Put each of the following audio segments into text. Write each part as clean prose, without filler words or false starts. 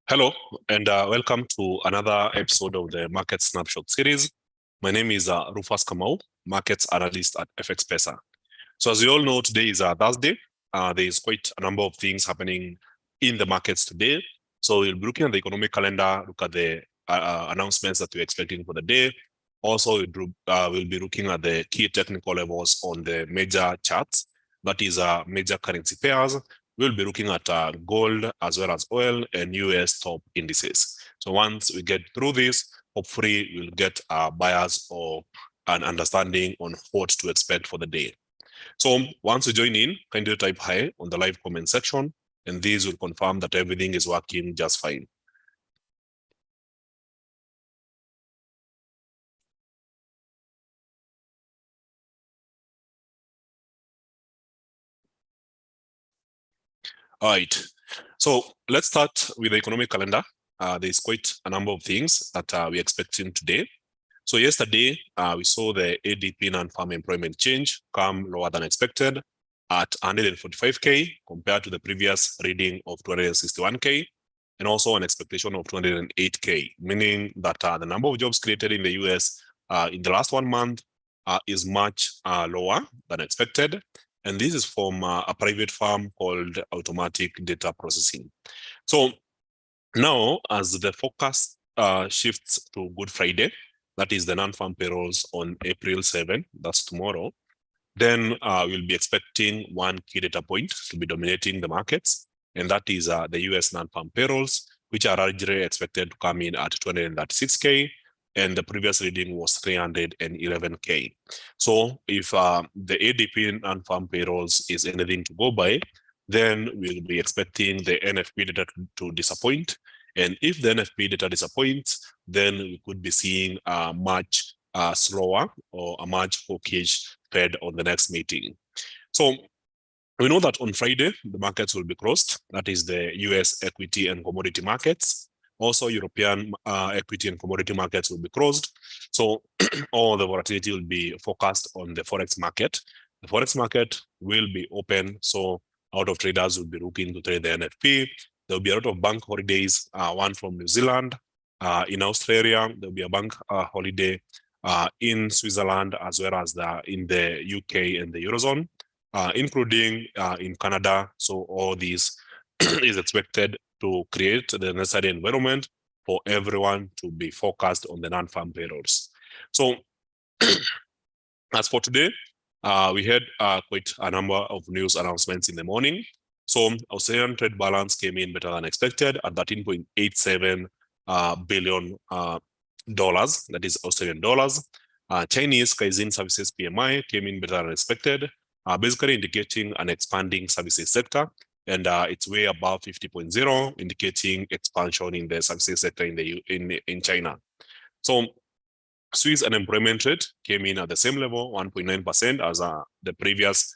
Hello, and welcome to another episode of the Market Snapshot series. My name is Rufas Kamau, Markets Analyst at FX Pesa. So as you all know, today is Thursday. There is quite a number of things happening in the markets today. So we'll be looking at the economic calendar, look at the announcements that we're expecting for the day. Also, we'll be looking at the key technical levels on the major charts, that is major currency pairs. We'll be looking at gold as well as oil and US top indices. So once we get through this, hopefully we'll get buyers or an understanding on what to expect for the day. So once you join in, kindly type hi on the live comment section, and these will confirm that everything is working just fine. All right, so let's start with the economic calendar. There's quite a number of things that we're expecting today. So yesterday, we saw the ADP non-farm employment change come lower than expected at 145K compared to the previous reading of 261K, and also an expectation of 208K, meaning that the number of jobs created in the US in the last 1 month is much lower than expected. And this is from a private firm called Automatic Data Processing. So now, as the focus shifts to Good Friday, that is the non-farm payrolls on April 7, that's tomorrow, then we'll be expecting one key data point to be dominating the markets, and that is the US non-farm payrolls, which are largely expected to come in at 236K, and the previous reading was 311K. So if the ADP non-farm payrolls is anything to go by, then we'll be expecting the NFP data to disappoint. And if the NFP data disappoints, then we could be seeing a much slower or a much hawkish Fed on the next meeting. So we know that on Friday, the markets will be closed. That is the US equity and commodity markets. Also, European equity and commodity markets will be closed. So all the volatility will be focused on the Forex market. The Forex market will be open. So out of traders will be looking to trade the NFP. There'll be a lot of bank holidays, one from New Zealand. In Australia, there'll be a bank holiday in Switzerland, as well as in the UK and the Eurozone, including in Canada. So all these is expected to create the necessary environment for everyone to be focused on the non-farm payrolls. So as for today, we had quite a number of news announcements in the morning. So Australian trade balance came in better than expected at $13.87 billion, that is Australian dollars. Chinese Caixin Services PMI came in better than expected, basically indicating an expanding services sector, and it's way above 50.0, indicating expansion in the services sector in China. So Swiss unemployment rate came in at the same level, 1.9%, as the previous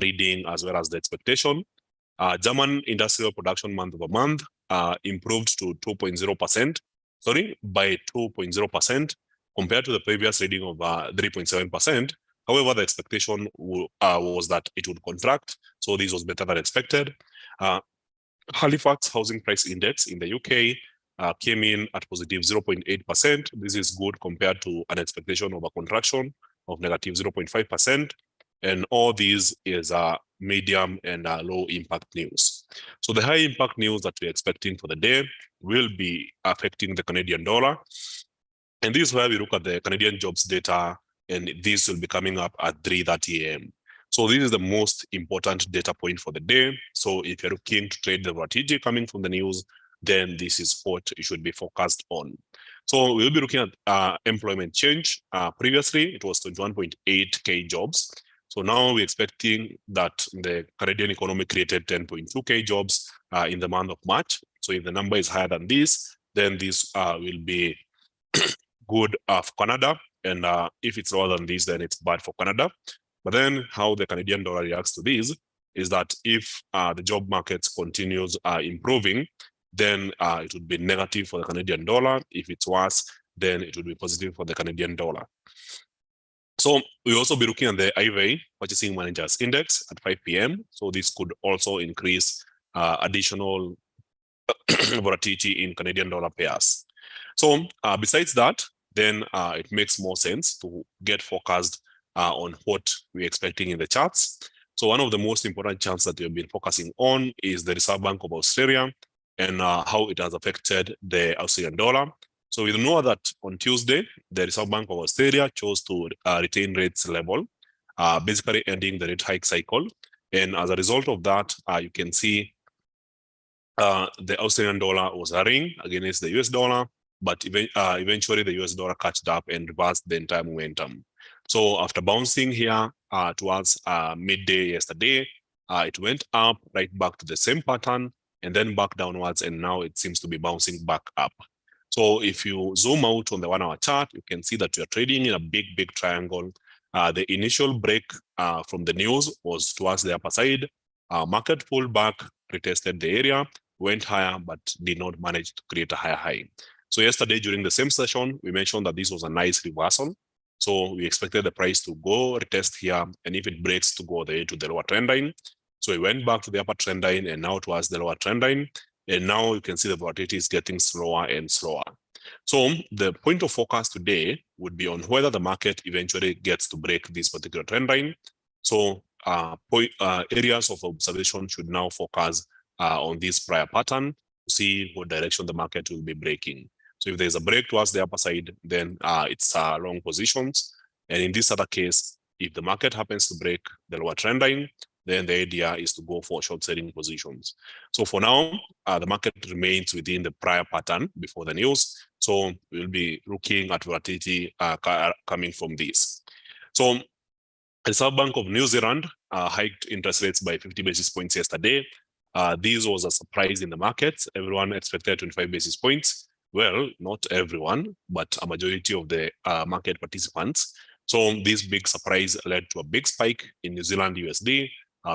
reading, as well as the expectation. German industrial production month over month improved to 2.0%, by 2.0% compared to the previous reading of 3.7%. However, the expectation was that it would contract, so this was better than expected. Halifax Housing Price Index in the UK came in at positive 0.8%. This is good compared to an expectation of a contraction of negative 0.5%. And all these is medium and low impact news. So the high impact news that we're expecting for the day will be affecting the Canadian dollar. And this is where we look at the Canadian jobs data, and this will be coming up at 3:30 a.m. So this is the most important data point for the day. So if you're looking to trade the volatility coming from the news, then this is what you should be focused on. So we'll be looking at employment change. Previously, it was 21.8K jobs. So now we're expecting that the Canadian economy created 10.2K jobs in the month of March. So if the number is higher than this, then this will be good for Canada. And if it's lower than this, then it's bad for Canada. But then how the Canadian dollar reacts to this is that if the job market continues improving, then it would be negative for the Canadian dollar. If it's worse, then it would be positive for the Canadian dollar. So we'll also be looking at the IVA Purchasing Managers Index at 5 p.m. So this could also increase additional volatility in Canadian dollar pairs. So besides that, then it makes more sense to get forecast on what we're expecting in the charts. So one of the most important charts that we've been focusing on is the Reserve Bank of Australia and how it has affected the Australian dollar. So we know that on Tuesday, the Reserve Bank of Australia chose to retain rates level, basically ending the rate hike cycle. And as a result of that, you can see the Australian dollar was rallying against the US dollar, but eventually the US dollar caught up and reversed the entire momentum. So after bouncing here towards midday yesterday, it went up right back to the same pattern and then back downwards, and now it seems to be bouncing back up. So if you zoom out on the 1 hour chart, you can see that we are trading in a big triangle. The initial break from the news was towards the upper side. Market pulled back, retested the area, went higher, but did not manage to create a higher high. So yesterday during the same session, we mentioned that this was a nice reversal. So we expected the price to go retest here, and if it breaks, to go to the lower trend line. So it went back to the upper trend line and now towards the lower trend line. And now you can see the volatility is getting slower and slower. So the point of focus today would be on whether the market eventually gets to break this particular trend line. So areas of observation should now focus on this prior pattern to see what direction the market will be breaking. So if there's a break towards the upper side, then it's long positions. And in this other case, if the market happens to break the lower trend line, then the idea is to go for short selling positions. So for now, the market remains within the prior pattern before the news. So we'll be looking at volatility coming from this. So the Reserve Bank of New Zealand hiked interest rates by 50 basis points yesterday. This was a surprise in the market. Everyone expected 25 basis points. Well, not everyone, but a majority of the market participants. So this big surprise led to a big spike in New Zealand USD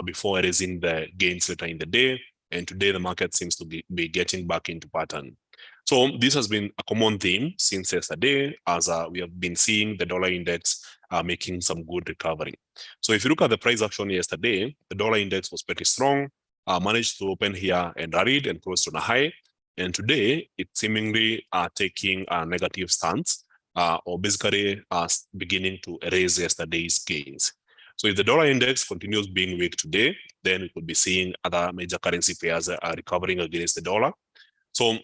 before raising the gains later in the day. And today the market seems to be getting back into pattern. So this has been a common theme since yesterday, as we have been seeing the dollar index making some good recovery. So if you look at the price action yesterday, the dollar index was pretty strong, managed to open here and rallied and closed on a high. And today, it's seemingly taking a negative stance, or basically beginning to erase yesterday's gains. So if the dollar index continues being weak today, then we could be seeing other major currency pairs recovering against the dollar. So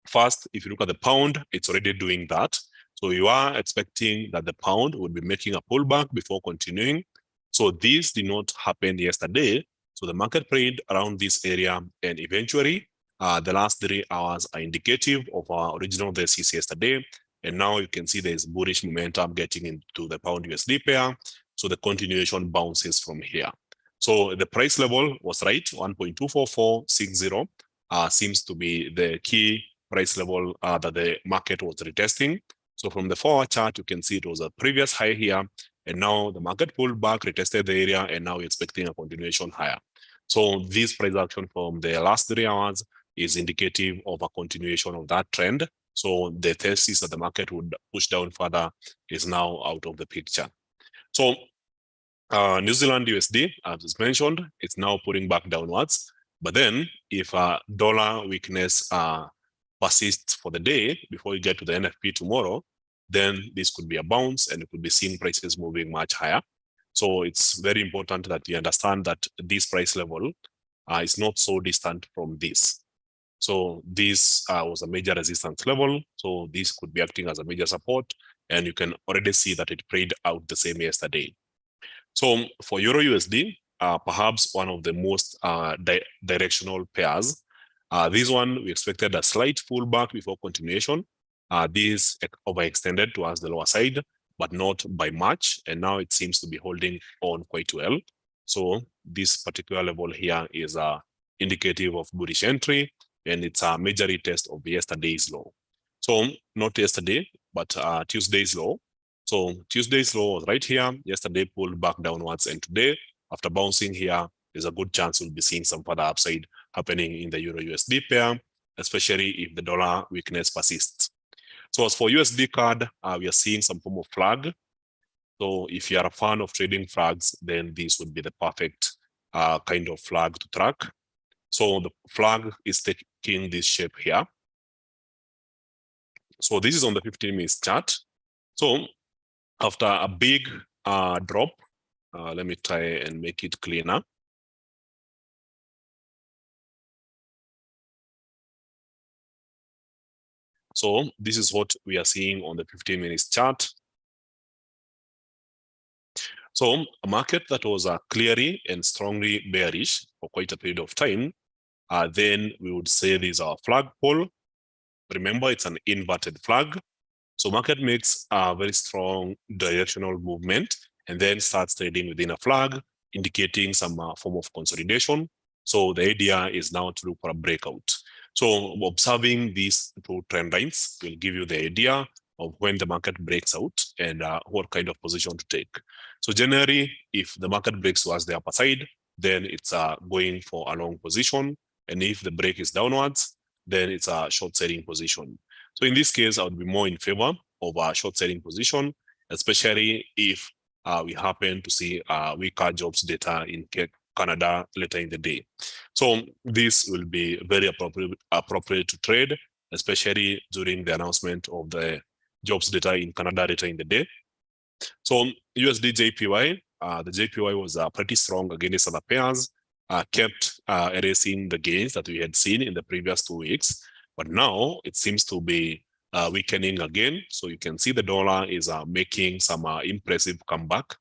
first, if you look at the pound, it's already doing that. So you are expecting that the pound would be making a pullback before continuing. So this did not happen yesterday. So the market played around this area, and eventually the last 3 hours are indicative of our original thesis yesterday. And now you can see there's bullish momentum getting into the pound USD pair. So the continuation bounces from here. So the price level was right, 1.24460 seems to be the key price level that the market was retesting. So from the 4 hour chart, you can see it was a previous high here, and now the market pulled back, retested the area, and now we're expecting a continuation higher. So this price action from the last 3 hours is indicative of a continuation of that trend. So the thesis that the market would push down further is now out of the picture. So New Zealand USD, as mentioned, it's now pulling back downwards. But then if dollar weakness persists for the day before you get to the NFP tomorrow, then this could be a bounce and you could be seeing prices moving much higher. So it's very important that you understand that this price level is not so distant from this. So this was a major resistance level. So this could be acting as a major support, and you can already see that it played out the same yesterday. So for Euro USD, perhaps one of the most directional pairs. This one, we expected a slight pullback before continuation. This overextended towards the lower side, but not by much. And now it seems to be holding on quite well. So this particular level here is indicative of bullish entry, and it's a major retest of yesterday's low. So not yesterday, but Tuesday's low. So Tuesday's low was right here. Yesterday pulled back downwards, and today, after bouncing here, there's a good chance we'll be seeing some further upside happening in the Euro USD pair, especially if the dollar weakness persists. So as for USD CAD, we are seeing some form of flag. So if you are a fan of trading flags, then this would be the perfect kind of flag to track. So the flag is making this shape here. So this is on the 15-minute chart. So after a big drop, let me try and make it cleaner. So this is what we are seeing on the 15-minute chart. So a market that was clearly and strongly bearish for quite a period of time, then we would say this is our flagpole. Remember, it's an inverted flag. So market makes a very strong directional movement and then starts trading within a flag, indicating some form of consolidation. So the idea is now to look for a breakout. So observing these two trend lines will give you the idea of when the market breaks out and what kind of position to take. So generally, if the market breaks towards the upper side, then it's going for a long position. And if the break is downwards, then it's a short selling position. So in this case, I would be more in favor of a short selling position, especially if we happen to see weaker jobs data in Canada later in the day. So this will be very appropriate to trade, especially during the announcement of the jobs data in Canada later in the day. So USDJPY, the JPY was pretty strong against other pairs, kept erasing the gains that we had seen in the previous 2 weeks. But now it seems to be weakening again. So you can see the dollar is making some impressive comeback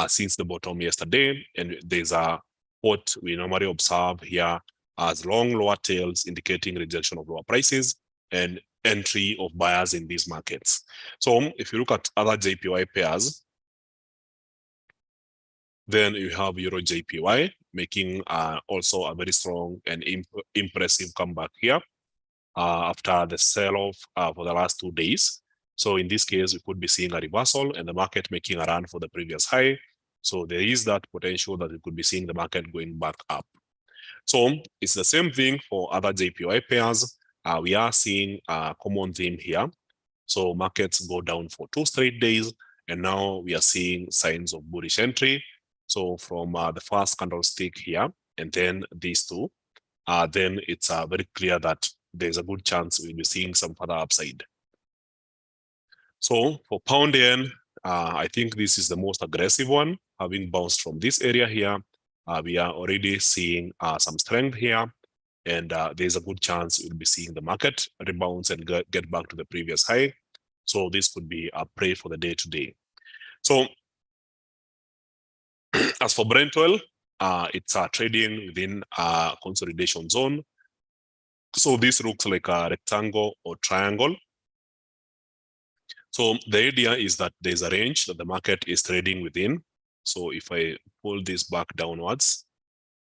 since the bottom yesterday. And there's what we normally observe here as long lower tails indicating rejection of lower prices and entry of buyers in these markets. So if you look at other JPY pairs, then you have Euro JPY making also a very strong and impressive comeback here after the sell-off for the last 2 days. So in this case, we could be seeing a reversal and the market making a run for the previous high. So there is that potential that we could be seeing the market going back up. So it's the same thing for other JPY pairs. We are seeing a common theme here. So markets go down for 2 straight days, and now we are seeing signs of bullish entry. So from the first candlestick here, and then these two, then it's very clear that there's a good chance we'll be seeing some further upside. So for pound yen, I think this is the most aggressive one, having bounced from this area here. We are already seeing some strength here, and there's a good chance we'll be seeing the market rebounds and get back to the previous high. So this could be a play for the day today. So as for Brent oil, it's trading within a consolidation zone. So this looks like a rectangle or triangle. So the idea is that there's a range that the market is trading within. So if I pull this back downwards,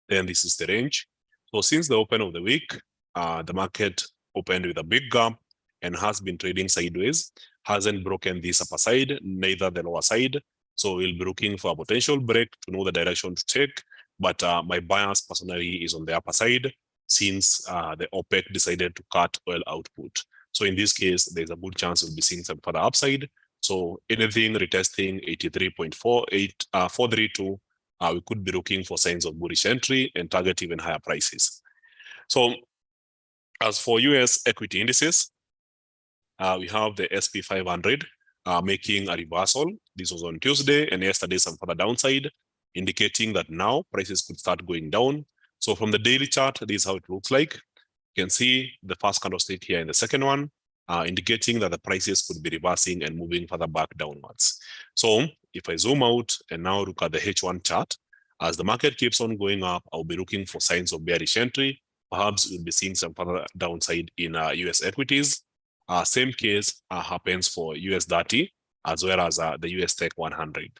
then this is the range. So since the open of the week, the market opened with a big gap and has been trading sideways, hasn't broken this upper side, neither the lower side. So we'll be looking for a potential break to know the direction to take. But my bias personally is on the upper side since the OPEC decided to cut oil output. So in this case, there's a good chance we'll be seeing some further upside. So anything retesting 83.432, we could be looking for signs of bullish entry and target even higher prices. So as for US equity indices, we have the SP 500 making a reversal. This was on Tuesday, and yesterday some further downside, indicating that now prices could start going down. So from the daily chart, this is how it looks like. You can see the first candlestick here and the second one, indicating that the prices could be reversing and moving further back downwards. So if I zoom out and now look at the H1 chart, as the market keeps on going up, I'll be looking for signs of bearish entry. Perhaps we'll be seeing some further downside in US equities. Same case happens for USDJPY as well as the US Tech 100.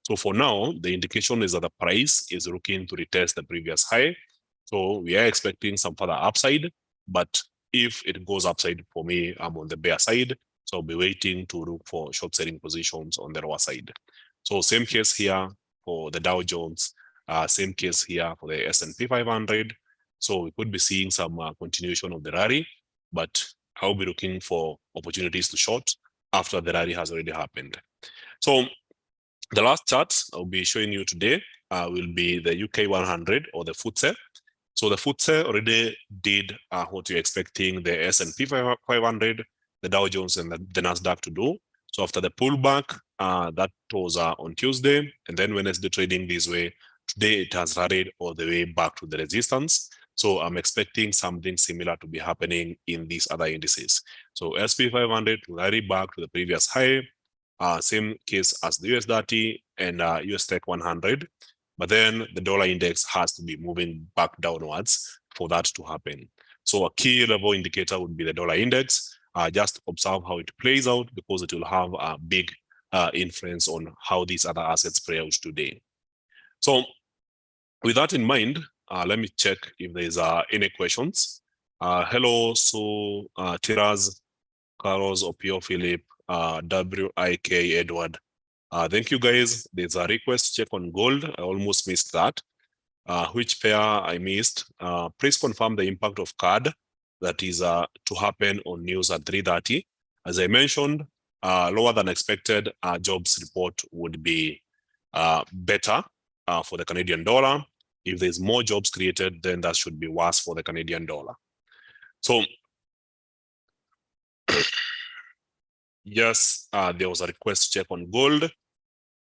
So for now, the indication is that the price is looking to retest the previous high. So we are expecting some further upside, but if it goes upside for me, I'm on the bear side. So I'll be waiting to look for short selling positions on the lower side. So same case here for the Dow Jones, same case here for the S&P 500. So we could be seeing some continuation of the rally, but I'll be looking for opportunities to short after the rally has already happened. So the last chart I'll be showing you today will be the UK 100 or the FTSE. So the FTSE already did what you're expecting the S&P 500, the Dow Jones, and the NASDAQ to do. So after the pullback, that was on Tuesday, and then Wednesday trading this way. Today it has rallied all the way back to the resistance. So I'm expecting something similar to be happening in these other indices. So SP 500 to rally back to the previous high, same case as the US30 and US Tech 100. But then the dollar index has to be moving back downwards for that to happen. So a key level indicator would be the dollar index. Just observe how it plays out because it will have a big influence on how these other assets play out today. So with that in mind, let me check if there's any questions. Hello, so Tiraz, Carlos, Opio, Philip, WIK, Edward. Thank you guys. There's a request check on gold. I almost missed that. Which pair I missed? Please confirm the impact of CAD that is to happen on news at 3:30. As I mentioned, lower than expected jobs report would be better for the Canadian dollar. If there's more jobs created, then that should be worse for the Canadian dollar. So yes, there was a request check on gold.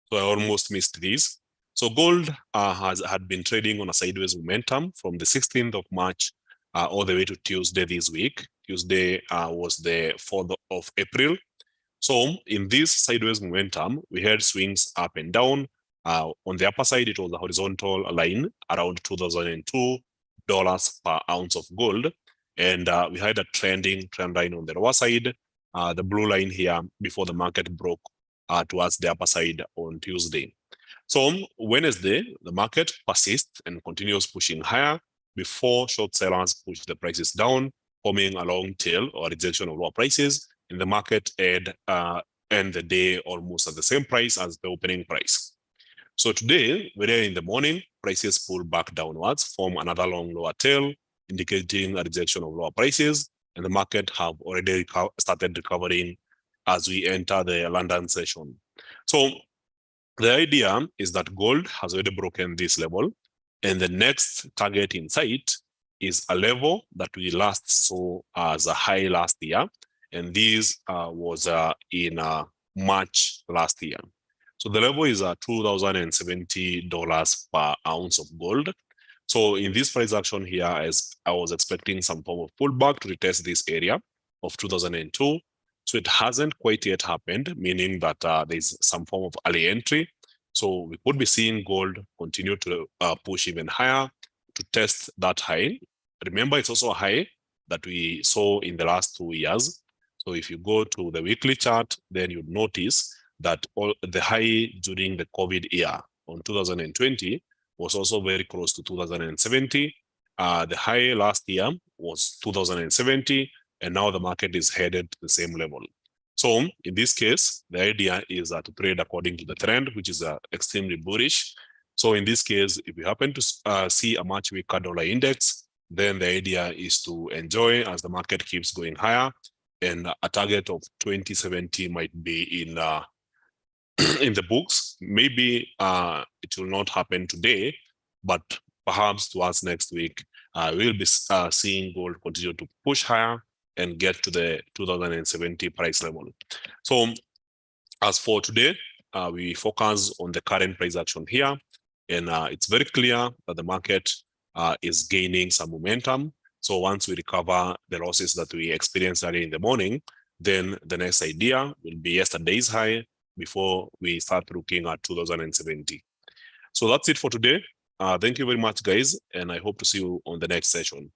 So I almost missed this. So gold had been trading on a sideways momentum from the 16th of March all the way to Tuesday this week. Tuesday was the 4th of April. So in this sideways momentum, we had swings up and down. On the upper side, it was a horizontal line around $2,002 per ounce of gold. And we had a trend line on the lower side, the blue line here before the market broke towards the upper side on Tuesday. So on Wednesday, the market persists and continues pushing higher before short sellers push the prices down, forming a long tail or rejection of lower prices. And the market end the day almost at the same price as the opening price. So today, very in the morning, prices pull back downwards, form another long lower tail, indicating a rejection of lower prices. And the market have already started recovering as we enter the London session. So the idea is that gold has already broken this level, and the next target in sight is a level that we last saw as a high last year, and this was in March last year. So the level is $2,070 per ounce of gold. So in this price action here, as I was expecting some form of pullback to retest this area of 2002. So it hasn't quite yet happened, meaning that there's some form of early entry. So we could be seeing gold continue to push even higher to test that high. Remember, it's also a high that we saw in the last 2 years. So if you go to the weekly chart, then you'd notice that all the high during the COVID year on 2020 was also very close to 2070. The high last year was 2070, and now the market is headed to the same level. So in this case, the idea is to trade according to the trend, which is extremely bullish. So in this case, if we happen to see a much weaker dollar index, then the idea is to enjoy as the market keeps going higher, and a target of 2070 might be in the books. Maybe it will not happen today, but perhaps towards next week, we'll be seeing gold continue to push higher and get to the 2070 price level. So as for today, we focus on the current price action here, and it's very clear that the market is gaining some momentum. So once we recover the losses that we experienced early in the morning, then the next idea will be yesterday's high before we start looking at 2070. So that's it for today. Thank you very much, guys, and I hope to see you on the next session.